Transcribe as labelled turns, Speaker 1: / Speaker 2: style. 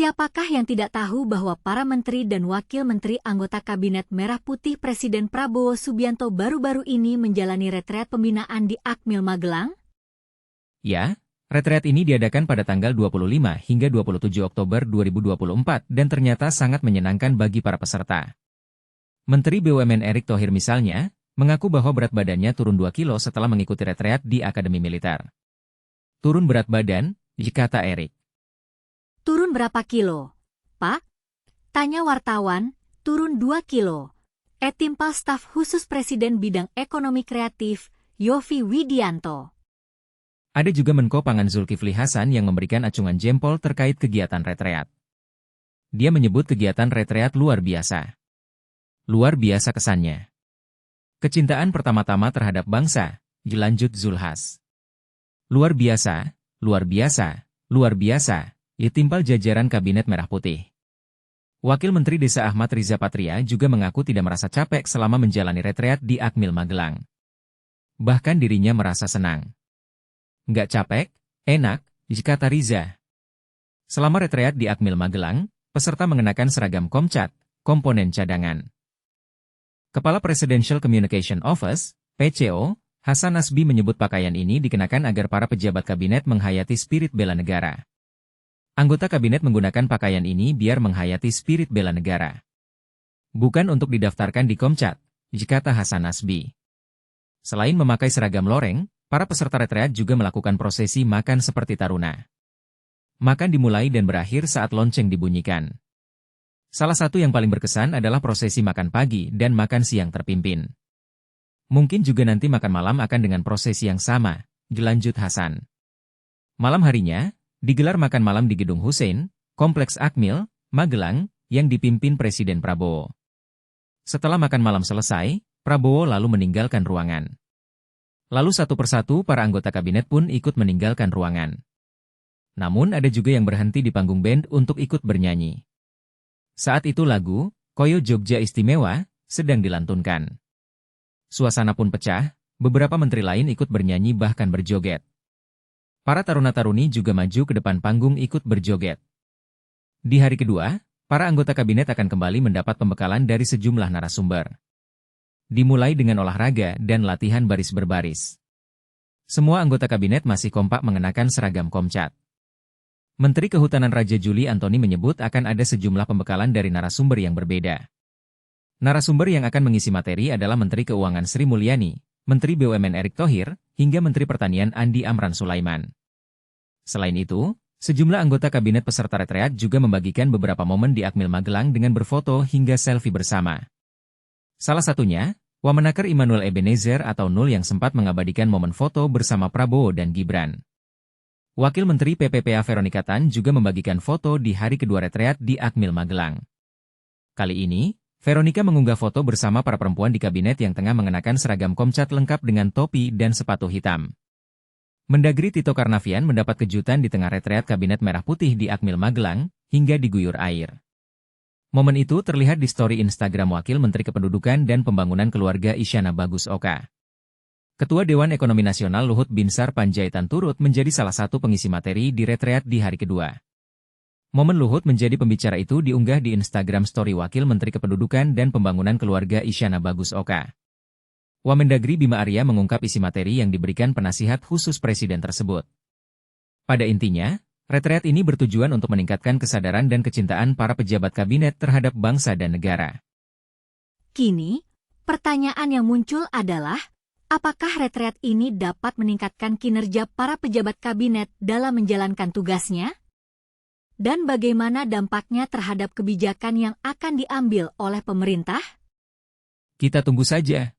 Speaker 1: Siapakah yang tidak tahu bahwa para menteri dan wakil menteri anggota Kabinet Merah Putih Presiden Prabowo Subianto baru-baru ini menjalani retreat pembinaan di Akmil Magelang?
Speaker 2: Ya, retreat ini diadakan pada tanggal 25 hingga 27 Oktober 2024 dan ternyata sangat menyenangkan bagi para peserta. Menteri BUMN Erick Thohir misalnya, mengaku bahwa berat badannya turun 2 kilo setelah mengikuti retreat di Akademi Militer. Turun berat badan, kata Erick.
Speaker 1: Turun berapa kilo, Pak? Tanya wartawan, turun 2 kilo. Timpal staf khusus Presiden bidang ekonomi kreatif, Yovie Widianto.
Speaker 2: Ada juga Menko Pangan Zulkifli Hasan yang memberikan acungan jempol terkait kegiatan retreat. Dia menyebut kegiatan retreat luar biasa. Luar biasa kesannya. Kecintaan pertama-tama terhadap bangsa, dilanjut Zulhas. Luar biasa, luar biasa, luar biasa. Timpal jajaran Kabinet Merah Putih. Wakil Menteri Desa Ahmad Riza Patria juga mengaku tidak merasa capek selama menjalani retreat di Akmil Magelang. Bahkan dirinya merasa senang. Nggak capek, enak, kata Riza. Selama retreat di Akmil Magelang, peserta mengenakan seragam Komcat, komponen cadangan. Kepala Presidential Communication Office, PCO, Hasan Nasbi menyebut pakaian ini dikenakan agar para pejabat kabinet menghayati spirit bela negara. Anggota kabinet menggunakan pakaian ini biar menghayati spirit bela negara. Bukan untuk didaftarkan di Komcat, kata Hasan Nasbi. Selain memakai seragam loreng, para peserta retreat juga melakukan prosesi makan seperti taruna. Makan dimulai dan berakhir saat lonceng dibunyikan. Salah satu yang paling berkesan adalah prosesi makan pagi dan makan siang terpimpin. Mungkin juga nanti makan malam akan dengan prosesi yang sama, dilanjut Hasan. Malam harinya, digelar makan malam di Gedung Hussein, Kompleks Akmil, Magelang, yang dipimpin Presiden Prabowo. Setelah makan malam selesai, Prabowo lalu meninggalkan ruangan. Lalu satu persatu para anggota kabinet pun ikut meninggalkan ruangan. Namun ada juga yang berhenti di panggung band untuk ikut bernyanyi. Saat itu lagu, Koyo Jogja Istimewa, sedang dilantunkan. Suasana pun pecah, beberapa menteri lain ikut bernyanyi bahkan berjoget. Para taruna-taruni juga maju ke depan panggung ikut berjoget. Di hari kedua, para anggota kabinet akan kembali mendapat pembekalan dari sejumlah narasumber. Dimulai dengan olahraga dan latihan baris berbaris. Semua anggota kabinet masih kompak mengenakan seragam Komcat. Menteri Kehutanan Raja Juli Antoni menyebut akan ada sejumlah pembekalan dari narasumber yang berbeda. Narasumber yang akan mengisi materi adalah Menteri Keuangan Sri Mulyani, Menteri BUMN Erick Thohir, hingga Menteri Pertanian Andi Amran Sulaiman. Selain itu, sejumlah anggota kabinet peserta retreat juga membagikan beberapa momen di Akmil Magelang dengan berfoto hingga selfie bersama. Salah satunya, Wamenaker Immanuel Ebenezer atau Nul yang sempat mengabadikan momen foto bersama Prabowo dan Gibran. Wakil Menteri PPPA Veronica Tan juga membagikan foto di hari kedua retreat di Akmil Magelang. Kali ini, Veronica mengunggah foto bersama para perempuan di kabinet yang tengah mengenakan seragam Komcat lengkap dengan topi dan sepatu hitam. Mendagri Tito Karnavian mendapat kejutan di tengah retreat Kabinet Merah Putih di Akmil Magelang, hingga diguyur air. Momen itu terlihat di story Instagram Wakil Menteri Kependudukan dan Pembangunan Keluarga Isyana Bagus Oka. Ketua Dewan Ekonomi Nasional Luhut Binsar Panjaitan turut menjadi salah satu pengisi materi di retreat di hari kedua. Momen Luhut menjadi pembicara itu diunggah di Instagram Story Wakil Menteri Kependudukan dan Pembangunan Keluarga Isyana Bagus Oka. Wamendagri Bima Arya mengungkap isi materi yang diberikan penasihat khusus Presiden tersebut. Pada intinya, retreat ini bertujuan untuk meningkatkan kesadaran dan kecintaan para pejabat kabinet terhadap bangsa dan negara.
Speaker 1: Kini, pertanyaan yang muncul adalah, apakah retreat ini dapat meningkatkan kinerja para pejabat kabinet dalam menjalankan tugasnya? Dan bagaimana dampaknya terhadap kebijakan yang akan diambil oleh pemerintah?
Speaker 2: Kita tunggu saja.